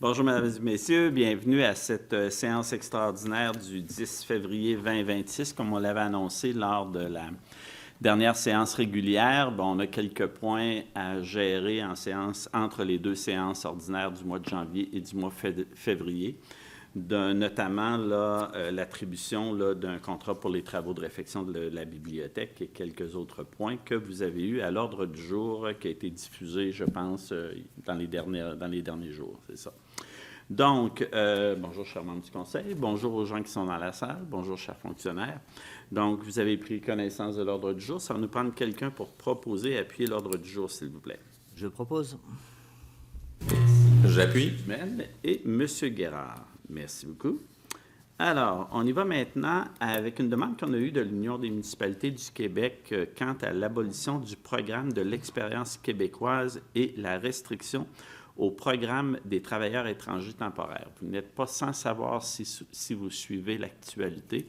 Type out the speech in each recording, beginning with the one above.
Bonjour, mesdames et messieurs. Bienvenue à cette séance extraordinaire du 10 février 2026, comme on l'avait annoncé lors de la dernière séance régulière. Bon, on a quelques points à gérer en séance entre les deux séances ordinaires du mois de janvier et du mois de février. Notamment l'attribution d'un contrat pour les travaux de réfection de la bibliothèque et quelques autres points que vous avez eus à l'ordre du jour qui a été diffusé, je pense, dans les derniers jours. C'est ça. Donc, bonjour, chers membres du Conseil. Bonjour aux gens qui sont dans la salle. Bonjour, chers fonctionnaires. Donc, vous avez pris connaissance de l'ordre du jour. Ça va nous prendre quelqu'un pour proposer et appuyer l'ordre du jour, s'il vous plaît. Je propose. J'appuie. Et M. Guérard. Merci beaucoup. Alors, on y va maintenant avec une demande qu'on a eue de l'Union des municipalités du Québec quant à l'abolition du programme de l'expérience québécoise et la restriction au programme des travailleurs étrangers temporaires. Vous n'êtes pas sans savoir si vous suivez l'actualité.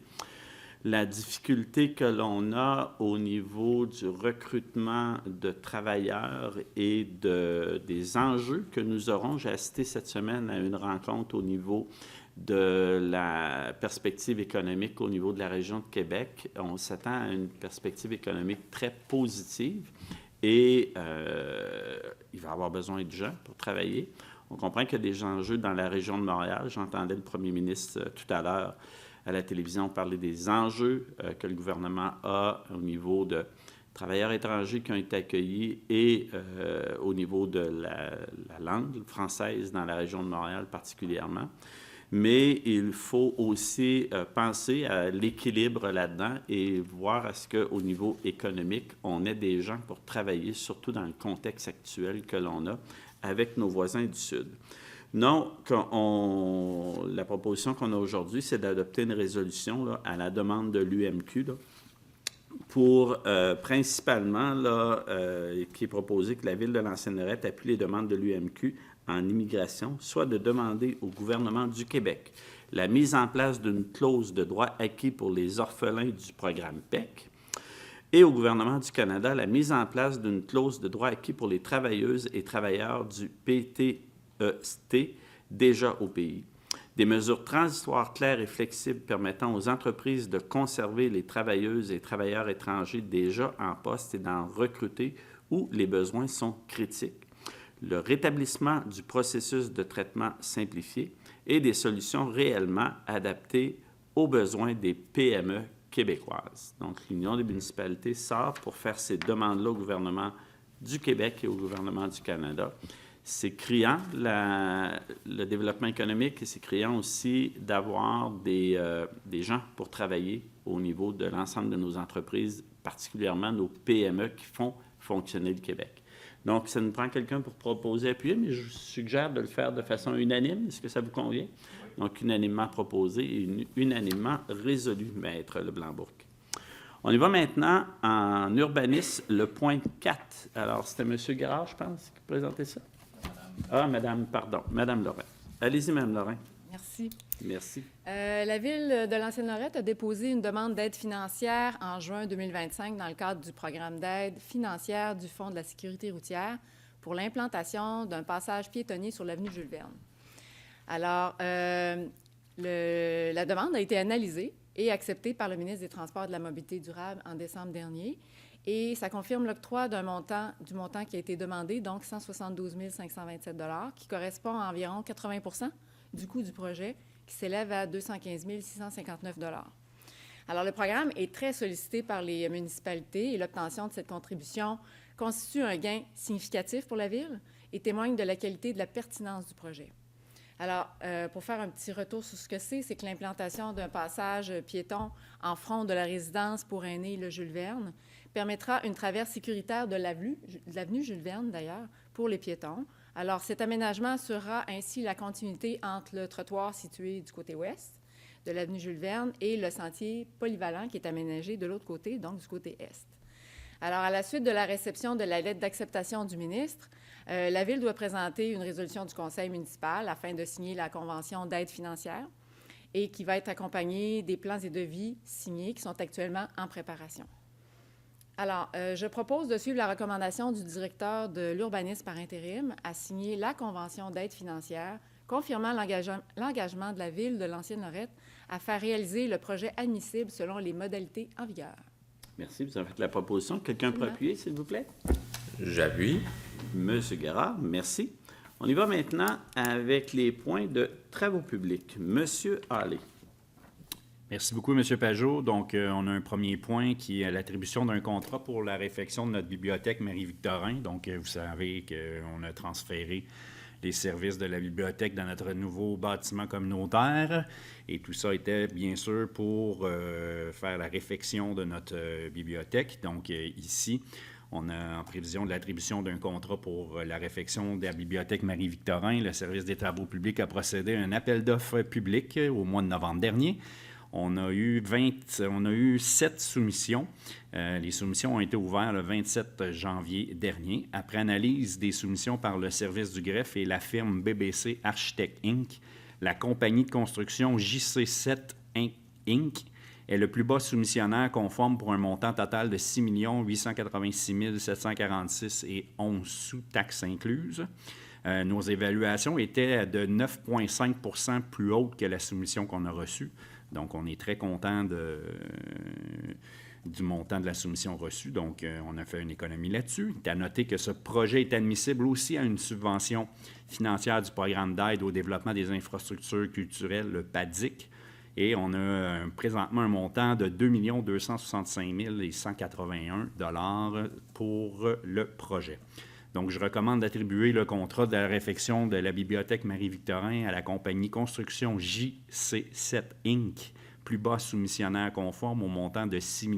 La difficulté que l'on a au niveau du recrutement de travailleurs et des enjeux que nous aurons. J'ai assisté cette semaine à une rencontre au niveau de la perspective économique au niveau de la région de Québec. On s'attend à une perspective économique très positive et il va y avoir besoin de gens pour travailler. On comprend qu'il y a des enjeux dans la région de Montréal. J'entendais le premier ministre tout à l'heure à la télévision parler des enjeux que le gouvernement a au niveau de travailleurs étrangers qui ont été accueillis et au niveau de la langue française dans la région de Montréal particulièrement. Mais il faut aussi penser à l'équilibre là-dedans et voir à ce qu'au niveau économique, on ait des gens pour travailler, surtout dans le contexte actuel que l'on a avec nos voisins du Sud. Non, la proposition qu'on a aujourd'hui, c'est d'adopter une résolution là, à la demande de l'UMQ pour principalement, qui est proposé que la Ville de Lansing-Lorette appuie les demandes de l'UMQ en immigration, soit de demander au gouvernement du Québec la mise en place d'une clause de droit acquis pour les orphelins du programme PEC et au gouvernement du Canada la mise en place d'une clause de droit acquis pour les travailleuses et travailleurs du PTEST déjà au pays. Des mesures transitoires claires et flexibles permettant aux entreprises de conserver les travailleuses et travailleurs étrangers déjà en poste et d'en recruter où les besoins sont critiques. Le rétablissement du processus de traitement simplifié et des solutions réellement adaptées aux besoins des PME québécoises. Donc, l'Union des municipalités sort pour faire ces demandes-là au gouvernement du Québec et au gouvernement du Canada. C'est criant, le développement économique, et c'est criant aussi d'avoir des gens pour travailler au niveau de l'ensemble de nos entreprises, particulièrement nos PME qui font fonctionner le Québec. Donc, ça nous prend quelqu'un pour proposer, appuyer, mais je suggère de le faire de façon unanime. Est-ce que ça vous convient? Donc, unanimement proposé et unanimement résolu, Maître Leblanc-Bourque. On y va maintenant en urbanisme, le point 4. Alors, c'était M. Guérard, je pense, qui présentait ça? Madame Lorrain. Allez-y, Mme Lorrain. Merci. Merci. La Ville de Lansing-Lorette a déposé une demande d'aide financière en juin 2025 dans le cadre du programme d'aide financière du Fonds de la sécurité routière pour l'implantation d'un passage piétonnier sur l'avenue Jules Verne. Alors, la demande a été analysée et acceptée par le ministre des Transports et de la Mobilité durable en décembre dernier. Et ça confirme l'octroi du montant qui a été demandé, donc 172 527 $, qui correspond à environ 80 du coût du projet, qui s'élève à 215 659 $. Alors, le programme est très sollicité par les municipalités et l'obtention de cette contribution constitue un gain significatif pour la Ville et témoigne de la qualité et de la pertinence du projet. Alors, pour faire un petit retour sur ce que c'est que l'implantation d'un passage piéton en front de la résidence pour aînés, le Jules Verne, permettra une traverse sécuritaire de l'avenue Jules Verne, d'ailleurs, pour les piétons. Alors, cet aménagement assurera ainsi la continuité entre le trottoir situé du côté ouest de l'avenue Jules Verne et le sentier polyvalent qui est aménagé de l'autre côté, donc du côté est. Alors, à la suite de la réception de la lettre d'acceptation du ministre, la Ville doit présenter une résolution du Conseil municipal afin de signer la convention d'aide financière et qui va être accompagnée des plans et devis signés qui sont actuellement en préparation. Alors, je propose de suivre la recommandation du directeur de l'urbanisme par intérim à signer la convention d'aide financière confirmant l'engagement de la Ville de l'Ancienne-Lorette à faire réaliser le projet admissible selon les modalités en vigueur. Merci. Vous avez fait la proposition. Quelqu'un peut appuyer, s'il vous plaît? J'appuie. Monsieur Guérard, merci. On y va maintenant avec les points de travaux publics. Monsieur Halley. Merci beaucoup, M. Pajot. Donc, on a un premier point qui est l'attribution d'un contrat pour la réfection de notre bibliothèque Marie-Victorin. Donc, vous savez qu'on a transféré les services de la bibliothèque dans notre nouveau bâtiment communautaire. Et tout ça était, bien sûr, pour faire la réfection de notre bibliothèque. Donc, ici, on a en prévision de l'attribution d'un contrat pour la réfection de la bibliothèque Marie-Victorin. Le service des travaux publics a procédé à un appel d'offres public au mois de novembre dernier. On a eu 7 soumissions. Les soumissions ont été ouvertes le 27 janvier dernier. Après analyse des soumissions par le service du greffe et la firme BBC Architect Inc., la compagnie de construction JC7 Inc. est le plus bas soumissionnaire conforme pour un montant total de 6 886 746 et 11 sous taxes incluses. Nos évaluations étaient de 9,5 % plus hautes que la soumission qu'on a reçue. Donc, on est très content du montant de la soumission reçue. Donc, on a fait une économie là-dessus. Il est à noter que ce projet est admissible aussi à une subvention financière du programme d'aide au développement des infrastructures culturelles, le PADIC. Et on a présentement un montant de 2 265 181 $ pour le projet. Donc, je recommande d'attribuer le contrat de la réfection de la bibliothèque Marie-Victorin à la compagnie Construction JC7 Inc., plus bas soumissionnaire conforme au montant de 6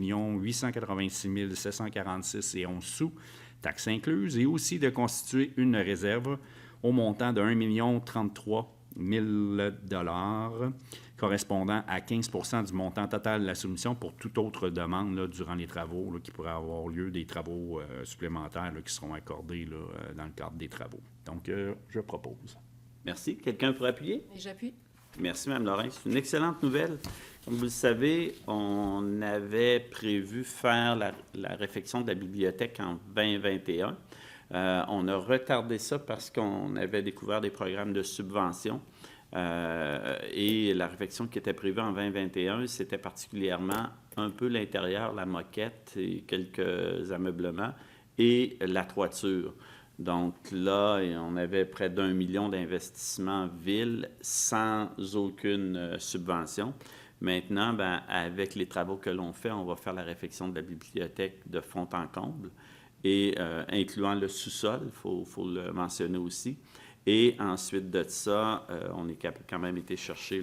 886 746 et 11 sous, taxes incluses, et aussi de constituer une réserve au montant de 1 033 000 $ correspondant à 15 % du montant total de la soumission pour toute autre demande là, durant les travaux qui pourraient avoir lieu, des travaux supplémentaires qui seront accordés dans le cadre des travaux. Donc, je propose. Merci. Quelqu'un pour appuyer? Et j'appuie. Merci, Mme Lorrain. C'est une excellente nouvelle. Comme vous le savez, on avait prévu faire la réfection de la bibliothèque en 2021. On a retardé ça parce qu'on avait découvert des programmes de subvention. Et la réfection qui était prévue en 2021, c'était particulièrement un peu l'intérieur, la moquette et quelques ameublements et la toiture. Donc là, on avait près d'1 million d'investissements ville sans aucune subvention. Maintenant, avec les travaux que l'on fait, on va faire la réfection de la bibliothèque de fond en comble et incluant le sous-sol, il faut le mentionner aussi. Et ensuite de ça, on est quand même été chercher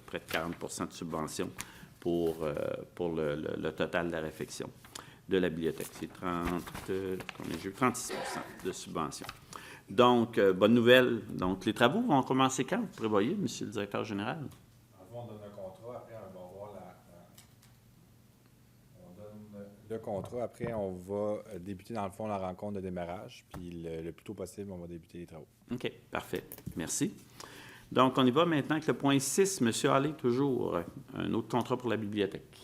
près de 40 % de subvention pour le total de la réfection de la bibliothèque. C'est 36 % de subvention. Donc, bonne nouvelle. Donc, les travaux vont commencer quand, vous prévoyez, Monsieur le directeur général? On donne un contrat, après on va voir on donne le contrat, après on va débuter dans le fond la rencontre de démarrage, puis le plus tôt possible, on va débuter les travaux. OK, parfait. Merci. Donc, on y va maintenant avec le point 6. Monsieur Halley, toujours un autre contrat pour la bibliothèque.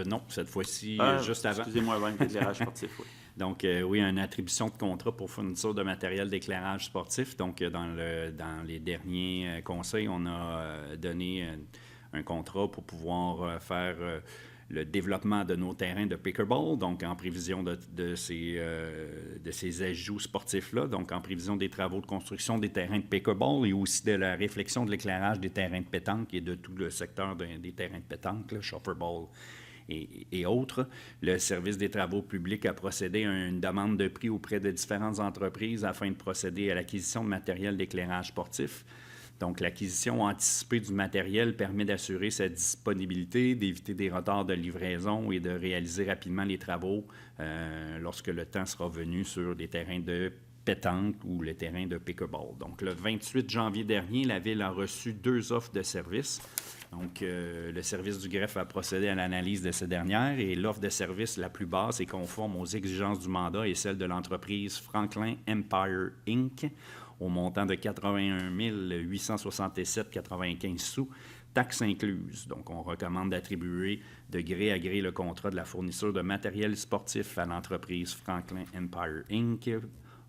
Non, cette fois-ci, juste avant. Excusez-moi, avant l'éclairage sportif, oui. Donc, oui, une attribution de contrat pour fourniture de matériel d'éclairage sportif. Donc, dans les derniers conseils, on a donné un contrat pour pouvoir faire le développement de nos terrains de pickleball, donc en prévision de ces ajouts sportifs-là, donc en prévision des travaux de construction des terrains de pickleball et aussi de la réflexion de l'éclairage des terrains de pétanque et de tout le secteur des terrains de pétanque, shuffleball et autres. Le service des travaux publics a procédé à une demande de prix auprès de différentes entreprises afin de procéder à l'acquisition de matériel d'éclairage sportif. Donc, l'acquisition anticipée du matériel permet d'assurer sa disponibilité, d'éviter des retards de livraison et de réaliser rapidement les travaux lorsque le temps sera venu sur des terrains de pétanque ou les terrains de pickleball. Donc, le 28 janvier dernier, la Ville a reçu 2 offres de services. Donc, le service du greffe a procédé à l'analyse de ces dernières et l'offre de service la plus basse est conforme aux exigences du mandat et celle de l'entreprise Franklin Empire Inc., au montant de 81 867,95 sous, taxes incluses. Donc, on recommande d'attribuer de gré à gré le contrat de la fourniture de matériel sportif à l'entreprise Franklin Empire Inc.,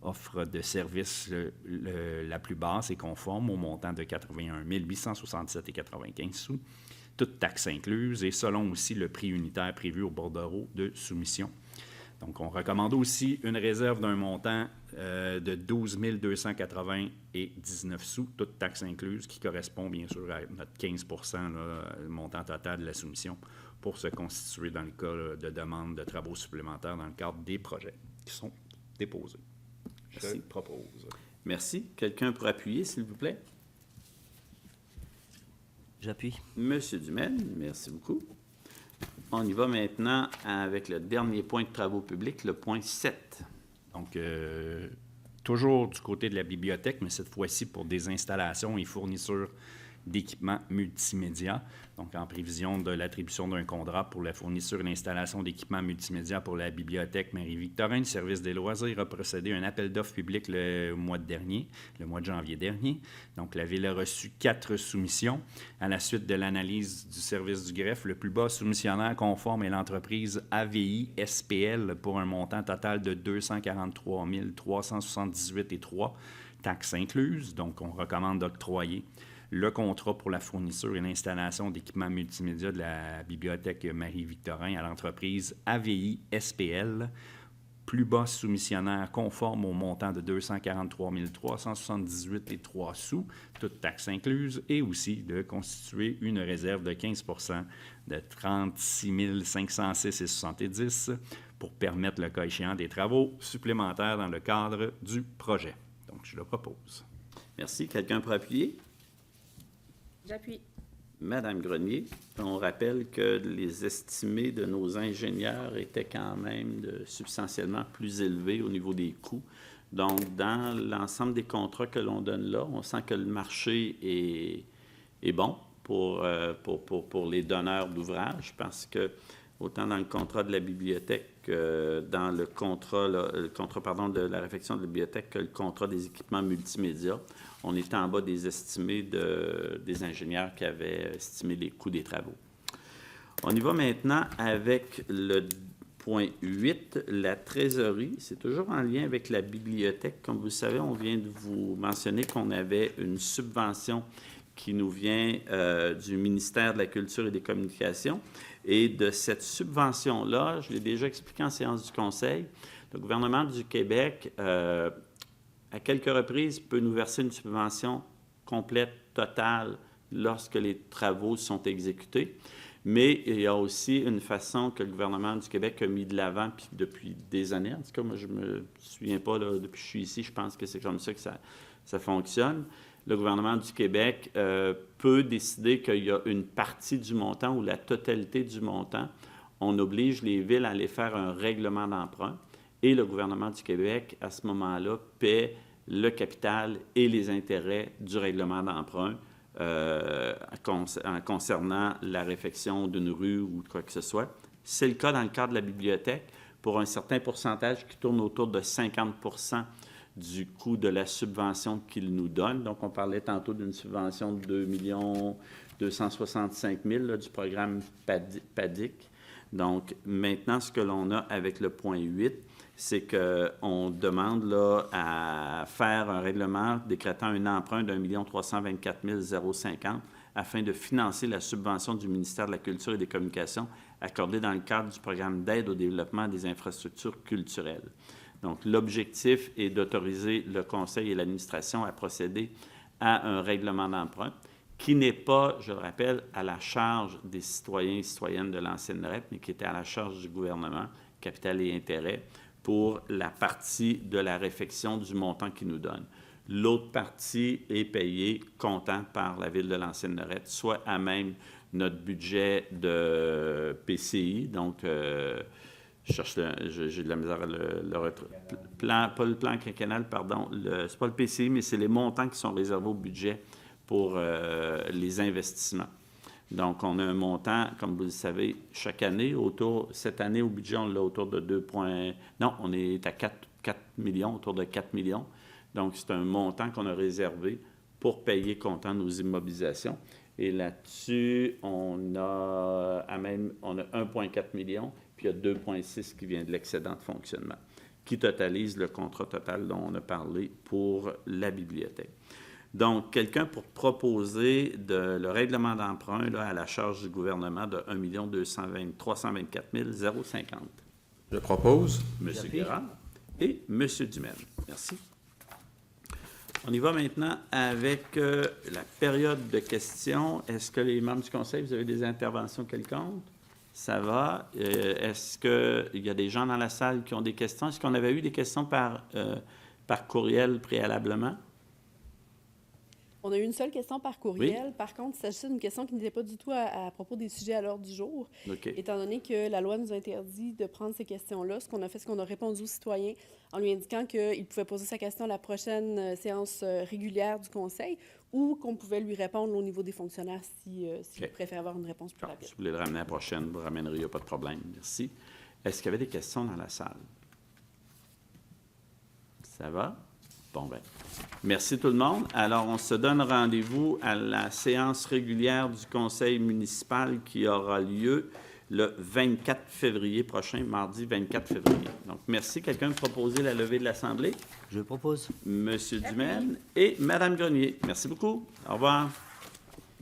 offre de service la plus basse et conforme au montant de 81 867,95 sous, toutes taxes incluses, et selon aussi le prix unitaire prévu au bordereau de soumission. Donc, on recommande aussi une réserve d'un montant de 12 280,19 sous, toutes taxes incluses, qui correspond bien sûr à notre 15 le montant total de la soumission, pour se constituer dans le cas de demande de travaux supplémentaires dans le cadre des projets qui sont déposés. Je propose. Merci. Quelqu'un pour appuyer, s'il vous plaît? J'appuie. Monsieur Dumaine, merci beaucoup. On y va maintenant avec le dernier point de travaux publics, le point 7. Donc, toujours du côté de la bibliothèque, mais cette fois-ci pour des installations et fournitures d'équipements multimédia. Donc, en prévision de l'attribution d'un contrat pour la fourniture et l'installation d'équipements multimédia pour la bibliothèque Marie-Victorin, le service des loisirs a procédé à un appel d'offres public le mois de janvier dernier. Donc, la Ville a reçu 4 soumissions. À la suite de l'analyse du service du greffe, le plus bas soumissionnaire conforme est l'entreprise AVI SPL pour un montant total de 243 378,3 taxes incluses. Donc, on recommande d'octroyer le contrat pour la fourniture et l'installation d'équipements multimédia de la bibliothèque Marie-Victorin à l'entreprise AVI SPL, plus bas soumissionnaire conforme au montant de 243 378,3 sous, toutes taxes incluses, et aussi de constituer une réserve de 15 de 36 506,70 pour permettre le cas échéant des travaux supplémentaires dans le cadre du projet. Donc, je le propose. Merci. Quelqu'un pour appuyer? J'appuie. Madame Grenier, on rappelle que les estimés de nos ingénieurs étaient quand même substantiellement plus élevés au niveau des coûts. Donc, dans l'ensemble des contrats que l'on donne là, on sent que le marché est bon pour les donneurs d'ouvrages, parce que autant dans le contrat de la bibliothèque que dans le contrat de la réfection de la bibliothèque que le contrat des équipements multimédia, on était en bas des estimés des ingénieurs qui avaient estimé les coûts des travaux. On y va maintenant avec le point 8, la trésorerie. C'est toujours en lien avec la bibliothèque. Comme vous le savez, on vient de vous mentionner qu'on avait une subvention qui nous vient du ministère de la Culture et des Communications. Et de cette subvention-là, je l'ai déjà expliqué en séance du Conseil, le gouvernement du Québec, à quelques reprises, peut nous verser une subvention complète, totale, lorsque les travaux sont exécutés. Mais il y a aussi une façon que le gouvernement du Québec a mis de l'avant, puis depuis des années, en tout cas, moi, je ne me souviens pas, là, depuis que je suis ici, je pense que c'est comme ça que ça fonctionne. Le gouvernement du Québec peut décider qu'il y a une partie du montant ou la totalité du montant. On oblige les villes à aller faire un règlement d'emprunt et le gouvernement du Québec, à ce moment-là, paie le capital et les intérêts du règlement d'emprunt concernant la réfection d'une rue ou de quoi que ce soit. C'est le cas dans le cadre de la bibliothèque pour un certain pourcentage qui tourne autour de 50 du coût de la subvention qu'ils nous donnent. Donc, on parlait tantôt d'une subvention de 2 265 000 là, du programme PADIC. Donc, maintenant, ce que l'on a avec le point 8, c'est qu'on demande là, à faire un règlement décrétant un emprunt d'1 324 050 afin de financer la subvention du ministère de la Culture et des Communications accordée dans le cadre du programme d'aide au développement des infrastructures culturelles. Donc, l'objectif est d'autoriser le Conseil et l'administration à procéder à un règlement d'emprunt qui n'est pas, je le rappelle, à la charge des citoyens et citoyennes de l'ancienne REP, mais qui était à la charge du gouvernement, capital et intérêts, pour la partie de la réfection du montant qu'il nous donne. L'autre partie est payée comptant par la Ville de l'ancienne-Lorette, soit à même notre budget de PCI, donc j'ai de la misère à le retrouver. Pas le plan quinquennal, pardon. C'est pas le PCI, mais c'est les montants qui sont réservés au budget pour les investissements. Donc, on a un montant, comme vous le savez, chaque année, cette année, au budget, on l'a autour de 2 points... Non, on est à 4 millions, autour de 4 millions. Donc, c'est un montant qu'on a réservé pour payer comptant nos immobilisations. Et là-dessus, on a 1,4 million, puis il y a 2,6 qui vient de l'excédent de fonctionnement. qui totalise le contrat total dont on a parlé pour la bibliothèque. Donc, quelqu'un pour proposer le règlement d'emprunt là, à la charge du gouvernement de 1 324 050. Je propose. M. Guérard et M. Dumaine. Merci. On y va maintenant avec la période de questions. Est-ce que les membres du Conseil, vous avez des interventions quelconques? Ça va. Est-ce qu'il y a des gens dans la salle qui ont des questions? Est-ce qu'on avait eu des questions par courriel préalablement? On a eu une seule question par courriel. Par contre, il s'agissait d'une question qui n'était pas du tout à propos des sujets à l'ordre du jour. OK. Étant donné que la loi nous interdit de prendre ces questions-là, ce qu'on a fait, c'est qu'on a répondu aux citoyens en lui indiquant qu'il pouvait poser sa question à la prochaine séance régulière du Conseil ou qu'on pouvait lui répondre au niveau des fonctionnaires s'il préfère avoir une réponse plus rapide. Si vous voulez le ramener à la prochaine, vous le ramènerez, il n'y a pas de problème. Merci. Est-ce qu'il y avait des questions dans la salle? Ça va? Bon, bien. Merci tout le monde. Alors, on se donne rendez-vous à la séance régulière du Conseil municipal qui aura lieu le 24 février prochain, mardi 24 février. Donc, merci. Quelqu'un veut proposer la levée de l'Assemblée? Je propose. Monsieur Dumaine et Madame Grenier. Merci beaucoup. Au revoir.